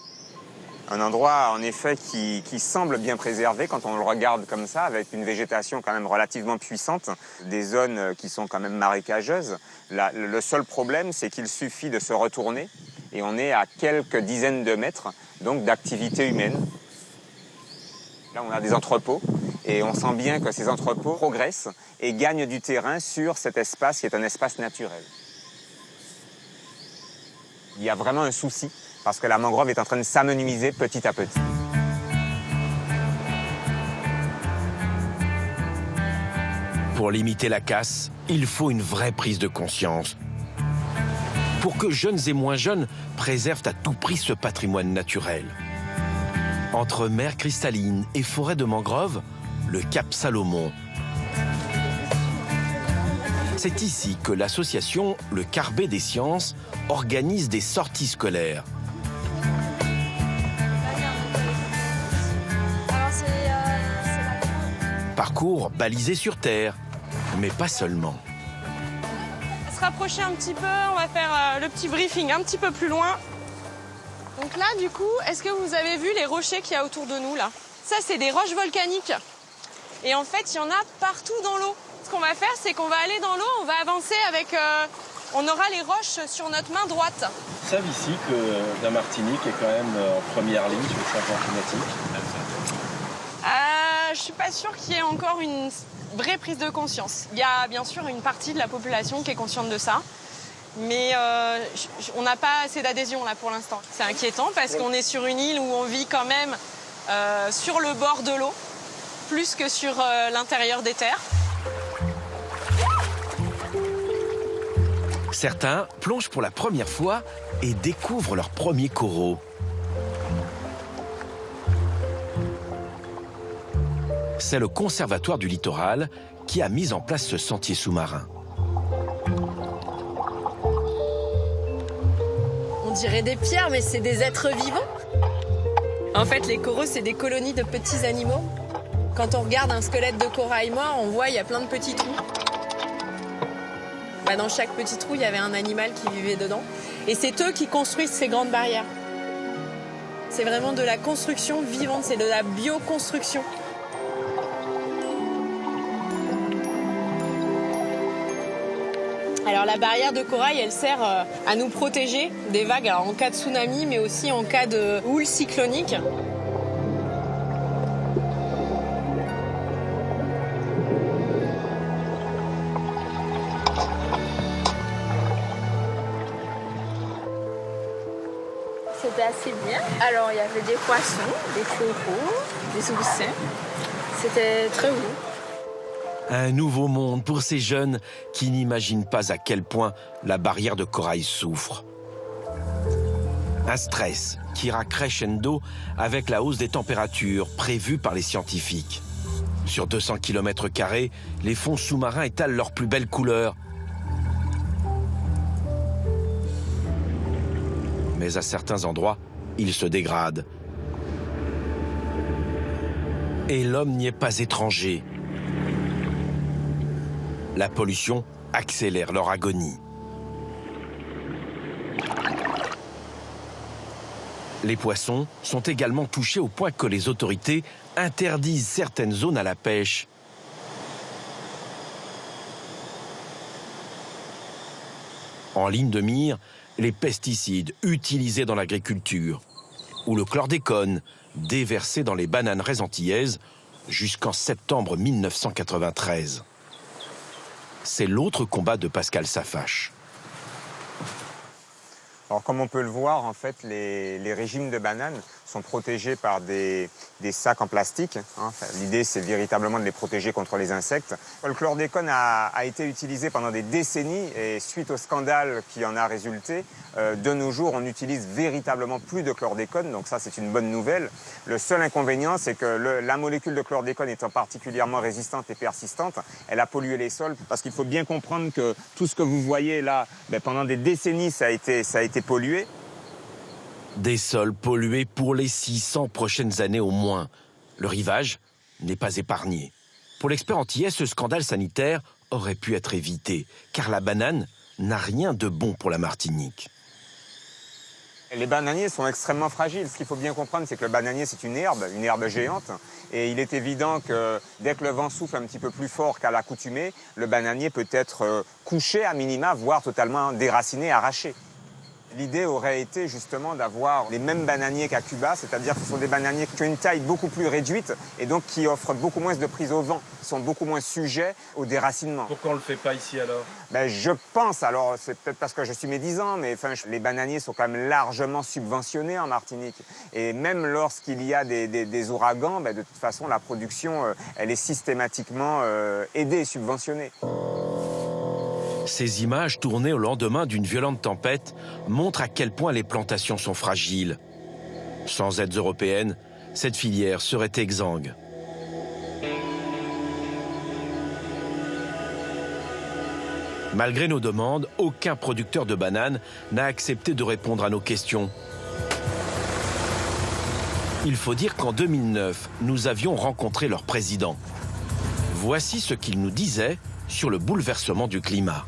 Un endroit, en effet, qui semble bien préservé quand on le regarde comme ça, avec une végétation quand même relativement puissante, des zones qui sont quand même marécageuses. Le seul problème, c'est qu'il suffit de se retourner et on est à quelques dizaines de mètres donc d'activité humaine. Là, on a des entrepôts et on sent bien que ces entrepôts progressent et gagnent du terrain sur cet espace qui est un espace naturel. Il y a vraiment un souci parce que la mangrove est en train de s'amenuiser petit à petit. Pour limiter la casse, il faut une vraie prise de conscience. Pour que jeunes et moins jeunes préservent à tout prix ce patrimoine naturel. Entre mer cristalline et forêt de mangrove, le Cap Salomon. C'est ici que l'association Le Carbet des Sciences organise des sorties scolaires. Parcours balisé sur terre, mais pas seulement. On va se rapprocher un petit peu, on va faire le petit briefing un petit peu plus loin. Donc là, du coup, est-ce que vous avez vu les rochers qu'il y a autour de nous, là? Ça, c'est des roches volcaniques. Et en fait, il y en a partout dans l'eau. Ce qu'on va faire, c'est qu'on va aller dans l'eau, on va avancer avec... on aura les roches sur notre main droite. Ils savent ici que la Martinique est quand même en première ligne sur le changement climatique. Je suis pas sûre qu'il y ait encore une vraie prise de conscience. Il y a bien sûr une partie de la population qui est consciente de ça. Mais on n'a pas assez d'adhésion là pour l'instant. C'est inquiétant parce qu'on est sur une île où on vit quand même sur le bord de l'eau, plus que sur l'intérieur des terres. Certains plongent pour la première fois et découvrent leurs premiers coraux. C'est le Conservatoire du littoral qui a mis en place ce sentier sous-marin. On dirait des pierres, mais c'est des êtres vivants. En fait, les coraux, c'est des colonies de petits animaux. Quand on regarde un squelette de corail mort, on voit il y a plein de petits trous. Dans chaque petit trou, il y avait un animal qui vivait dedans. Et c'est eux qui construisent ces grandes barrières. C'est vraiment de la construction vivante, c'est de la bioconstruction. Alors la barrière de corail, elle sert à nous protéger des vagues, alors en cas de tsunami, mais aussi en cas de houle cyclonique. C'était assez bien. Alors il y avait des poissons, des coraux, des oursins. C'était très beau. Un nouveau monde pour ces jeunes qui n'imaginent pas à quel point la barrière de corail souffre. Un stress qui ira crescendo avec la hausse des températures prévues par les scientifiques. Sur 200 km², les fonds sous-marins étalent leurs plus belles couleurs. Mais à certains endroits, ils se dégradent. Et l'homme n'y est pas étranger. La pollution accélère leur agonie. Les poissons sont également touchés au point que les autorités interdisent certaines zones à la pêche. En ligne de mire, les pesticides utilisés dans l'agriculture ou le chlordécone déversé dans les bananes raies antillaises jusqu'en septembre 1993. C'est l'autre combat de Pascal Safache. Alors, comme on peut le voir, en fait, les régimes de bananes sont protégés par des sacs en plastique. Enfin, l'idée, c'est véritablement de les protéger contre les insectes. Le chlordécone a été utilisé pendant des décennies et suite au scandale qui en a résulté, de nos jours, on n'utilise véritablement plus de chlordécone. Donc ça, c'est une bonne nouvelle. Le seul inconvénient, c'est que la molécule de chlordécone étant particulièrement résistante et persistante, elle a pollué les sols. Parce qu'il faut bien comprendre que tout ce que vous voyez là, pendant des décennies, ça a été pollué. Des sols pollués pour les 600 prochaines années au moins. Le rivage n'est pas épargné. Pour l'expert antillais, ce scandale sanitaire aurait pu être évité, car la banane n'a rien de bon pour la Martinique. Les bananiers sont extrêmement fragiles. Ce qu'il faut bien comprendre, c'est que le bananier, c'est une herbe géante. Et il est évident que dès que le vent souffle un petit peu plus fort qu'à l'accoutumée, le bananier peut être couché à minima, voire totalement déraciné, arraché. L'idée aurait été justement d'avoir les mêmes bananiers qu'à Cuba, c'est-à-dire que ce sont des bananiers qui ont une taille beaucoup plus réduite et donc qui offrent beaucoup moins de prise au vent, qui sont beaucoup moins sujets au déracinement. Pourquoi on ne le fait pas ici alors? Je pense, alors c'est peut-être parce que je suis médisant, mais les bananiers sont quand même largement subventionnés en Martinique. Et même lorsqu'il y a des ouragans, de toute façon la production, elle est systématiquement aidée et subventionnée. Ces images tournées au lendemain d'une violente tempête montrent à quel point les plantations sont fragiles. Sans aides européennes, cette filière serait exsangue. Malgré nos demandes, aucun producteur de bananes n'a accepté de répondre à nos questions. Il faut dire qu'en 2009, nous avions rencontré leur président. Voici ce qu'il nous disait sur le bouleversement du climat.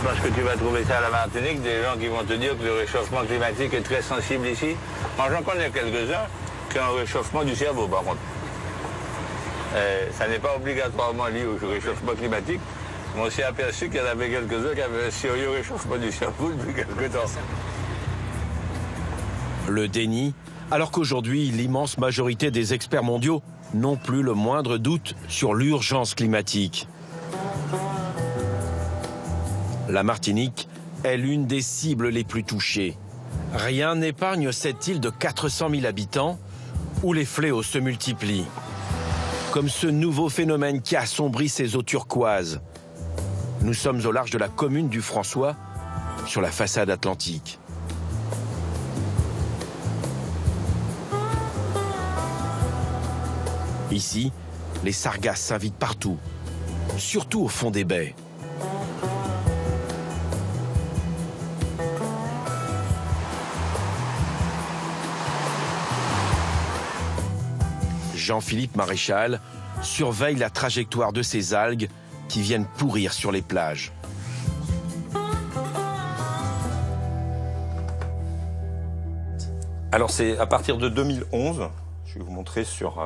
Parce que tu vas trouver ça à la Martinique, des gens qui vont te dire que le réchauffement climatique est très sensible ici. Moi, j'en connais quelques-uns qui ont un réchauffement du cerveau, par contre. Ça n'est pas obligatoirement lié au réchauffement climatique. Mais on s'est aperçu qu'il y en avait quelques-uns qui avaient un sérieux réchauffement du cerveau depuis quelques temps. Le déni, alors qu'aujourd'hui, l'immense majorité des experts mondiaux n'ont plus le moindre doute sur l'urgence climatique. La Martinique est l'une des cibles les plus touchées. Rien n'épargne cette île de 400 000 habitants où les fléaux se multiplient. Comme ce nouveau phénomène qui assombrit ces eaux turquoises. Nous sommes au large de la commune du François, sur la façade atlantique. Ici, les sargasses s'invitent partout, surtout au fond des baies. Jean-Philippe Maréchal surveille la trajectoire de ces algues qui viennent pourrir sur les plages. Alors c'est à partir de 2011, je vais vous montrer sur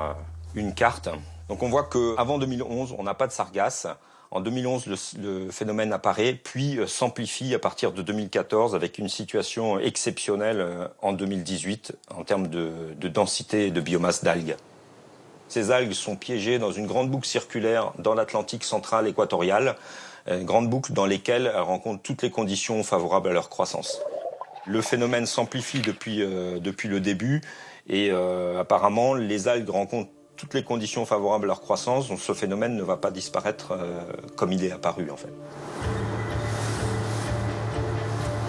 une carte. Donc on voit qu'avant 2011, on n'a pas de sargasses. En 2011, le phénomène apparaît, puis s'amplifie à partir de 2014 avec une situation exceptionnelle en 2018 en termes de densité et de biomasse d'algues. Ces algues sont piégées dans une grande boucle circulaire dans l'Atlantique central équatorial, une grande boucle dans laquelle elles rencontrent toutes les conditions favorables à leur croissance. Le phénomène s'amplifie depuis le début et apparemment les algues rencontrent toutes les conditions favorables à leur croissance, donc ce phénomène ne va pas disparaître comme il est apparu en fait.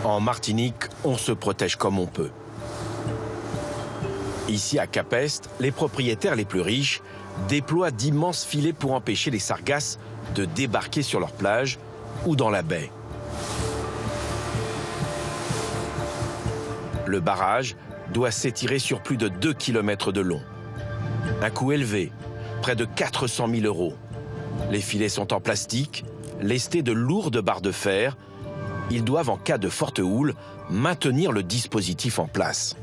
En Martinique, on se protège comme on peut. Ici à Capest, les propriétaires les plus riches déploient d'immenses filets pour empêcher les sargasses de débarquer sur leur plage ou dans la baie. Le barrage doit s'étirer sur plus de 2 km de long. Un coût élevé, près de 400 000 €. Les filets sont en plastique, lestés de lourdes barres de fer. Ils doivent, en cas de forte houle, maintenir le dispositif en place.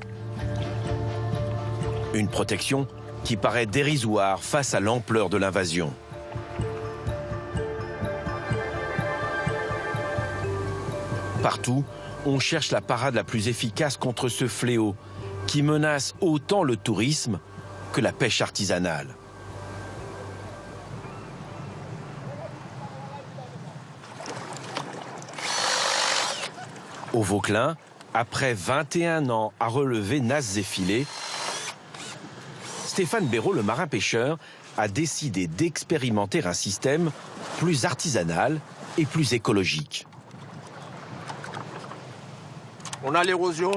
Une protection qui paraît dérisoire face à l'ampleur de l'invasion. Partout, on cherche la parade la plus efficace contre ce fléau qui menace autant le tourisme que la pêche artisanale. Au Vauclin, après 21 ans à relever nasses et filets, Stéphane Béraud, le marin-pêcheur, a décidé d'expérimenter un système plus artisanal et plus écologique. On a l'érosion,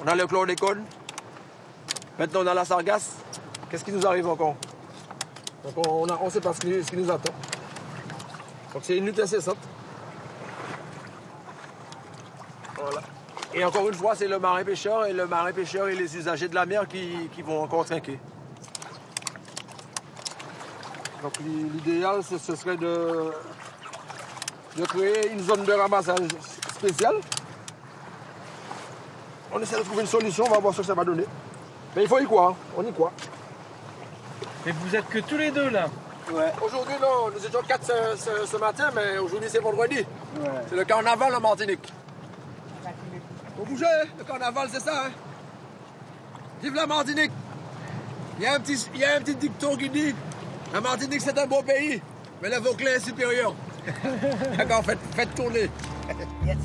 on a le chlordécone, maintenant on a la sargasse. Qu'est-ce qui nous arrive encore? Donc on ne sait pas ce qui nous attend. Donc c'est une lutte incessante. Voilà. Et encore une fois, c'est le marin-pêcheur et les usagers de la mer qui vont encore trinquer. Donc l'idéal, ce serait de créer une zone de ramassage spéciale. On essaie de trouver une solution, on va voir ce que ça va donner. Mais il faut y croire, on y croit. Et vous êtes que tous les deux là? Ouais. Aujourd'hui, non, nous étions 4 ce matin, mais aujourd'hui c'est vendredi. Ouais. C'est le carnaval en Martinique. Faut bouger, le carnaval c'est ça. Hein? Vive la Martinique! Il y a un petit dicton qui dit la Martinique c'est un beau pays, mais le Vauclin est supérieur. D'accord, faites tourner. Yes.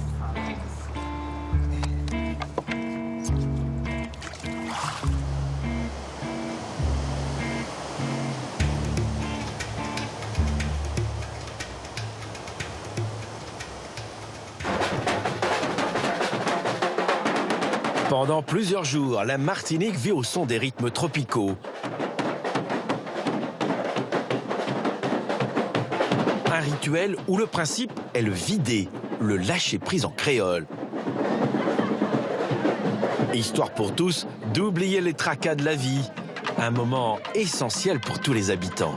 Pendant plusieurs jours, la Martinique vit au son des rythmes tropicaux. Un rituel où le principe est le vider, le lâcher prise en créole. Histoire pour tous d'oublier les tracas de la vie. Un moment essentiel pour tous les habitants.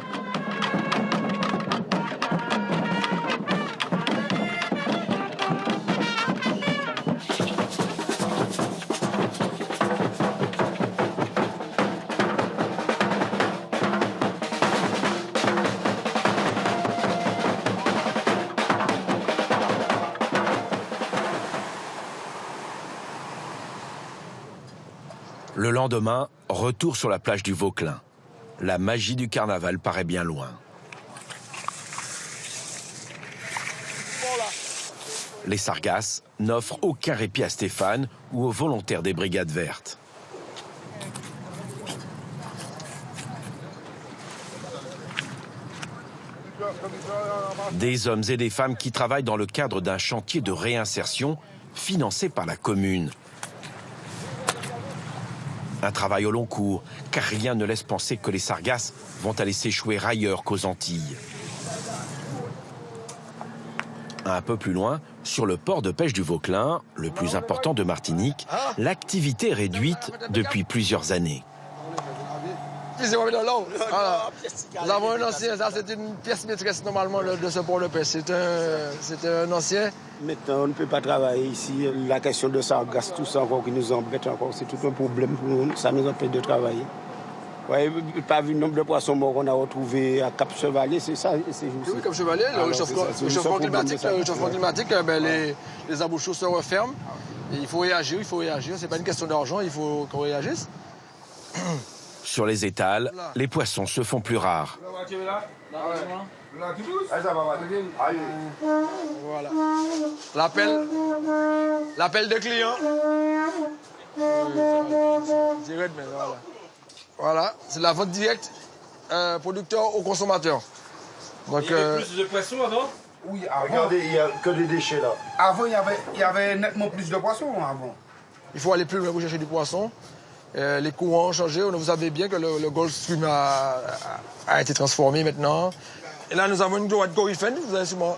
Le lendemain, retour sur la plage du Vauclin. La magie du carnaval paraît bien loin. Les sargasses n'offrent aucun répit à Stéphane ou aux volontaires des Brigades Vertes. Des hommes et des femmes qui travaillent dans le cadre d'un chantier de réinsertion financé par la commune. Un travail au long cours, car rien ne laisse penser que les sargasses vont aller s'échouer ailleurs qu'aux Antilles. Un peu plus loin, sur le port de pêche du Vauclin, le plus important de Martinique, l'activité est réduite depuis plusieurs années. Nous avons un ancien, ça c'est une pièce maîtresse normalement de ce port de pêche. C'est un ancien. Maintenant, on ne peut pas travailler ici. La question de sargasse, tout ça encore qui nous embête encore, c'est tout un problème pour nous. Ça nous empêche de travailler. Ouais, pas vu le nombre de poissons morts qu'on a retrouvés à Cap-Chevalier, c'est ça, c'est juste. Oui, Cap-Chevalier, le réchauffement climatique, les embouchures se referment. Et il faut réagir, C'est pas une question d'argent, il faut qu'on réagisse. Sur les étals, les poissons se font plus rares. Voilà. L'appel des clients. Direct, mais voilà. Voilà, c'est la vente directe, producteur au consommateur. Donc, il y avait plus de poissons avant? Oui, regardez, il n'y a que des déchets là. Avant, il y avait nettement plus de poissons avant. Il faut aller plus loin pour chercher du poisson. Les courants ont changé. Vous savez bien que le Gulf Stream a été transformé maintenant. Et là, nous avons une droite coryphène. Vous avez sûrement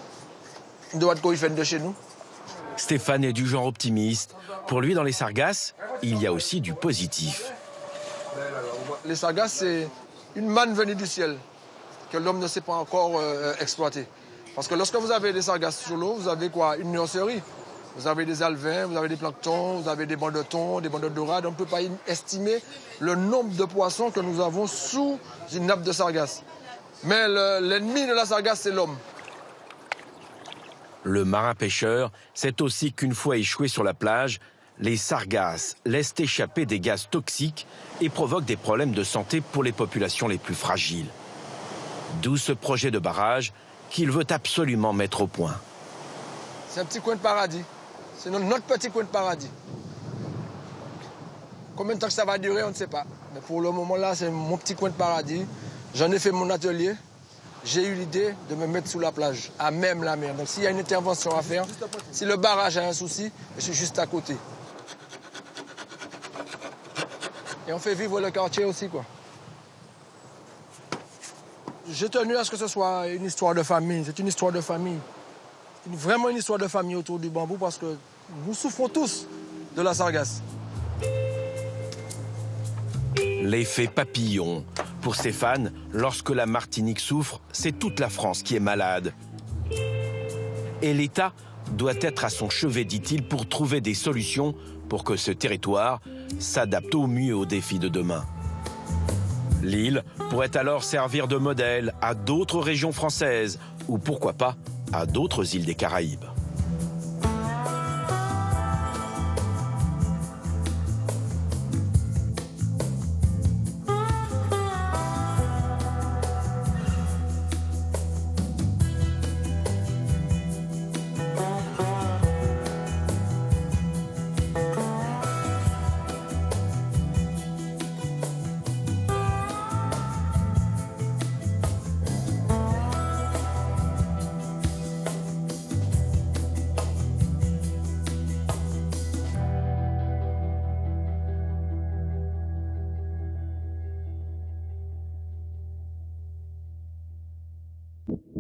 une droite coryphène de chez nous. Stéphane est du genre optimiste. Pour lui, dans les sargasses, il y a aussi du positif. Les sargasses, c'est une manne venue du ciel. que l'homme ne sait pas encore exploiter. Parce que lorsque vous avez des sargasses sur l'eau, vous avez quoi? Une nurserie. Vous avez des alevins, vous avez des planctons, vous avez des bancs de thon, des bancs de dorade. On ne peut pas estimer le nombre de poissons que nous avons sous une nappe de sargasses. Mais l'ennemi de la sargasse, c'est l'homme. Le marin-pêcheur sait aussi qu'une fois échoués sur la plage, les sargasses laissent échapper des gaz toxiques et provoquent des problèmes de santé pour les populations les plus fragiles. D'où ce projet de barrage qu'il veut absolument mettre au point. C'est un petit coin de paradis. C'est notre petit coin de paradis. Combien de temps que ça va durer, on ne sait pas. Mais pour le moment là, c'est mon petit coin de paradis. J'en ai fait mon atelier. J'ai eu l'idée de me mettre sous la plage, à même la mer. Donc s'il y a une intervention à faire, si le barrage a un souci, je suis juste à côté. Et on fait vivre le quartier aussi, quoi. J'ai tenu à ce que ce soit une histoire de famille. C'est une histoire de famille. C'est vraiment une histoire de famille autour du bambou parce que nous souffrons tous de la sargasse. L'effet papillon. Pour Stéphane, lorsque la Martinique souffre, c'est toute la France qui est malade. Et l'État doit être à son chevet, dit-il, pour trouver des solutions pour que ce territoire s'adapte au mieux aux défis de demain. L'île pourrait alors servir de modèle à d'autres régions françaises ou pourquoi pas à d'autres îles des Caraïbes.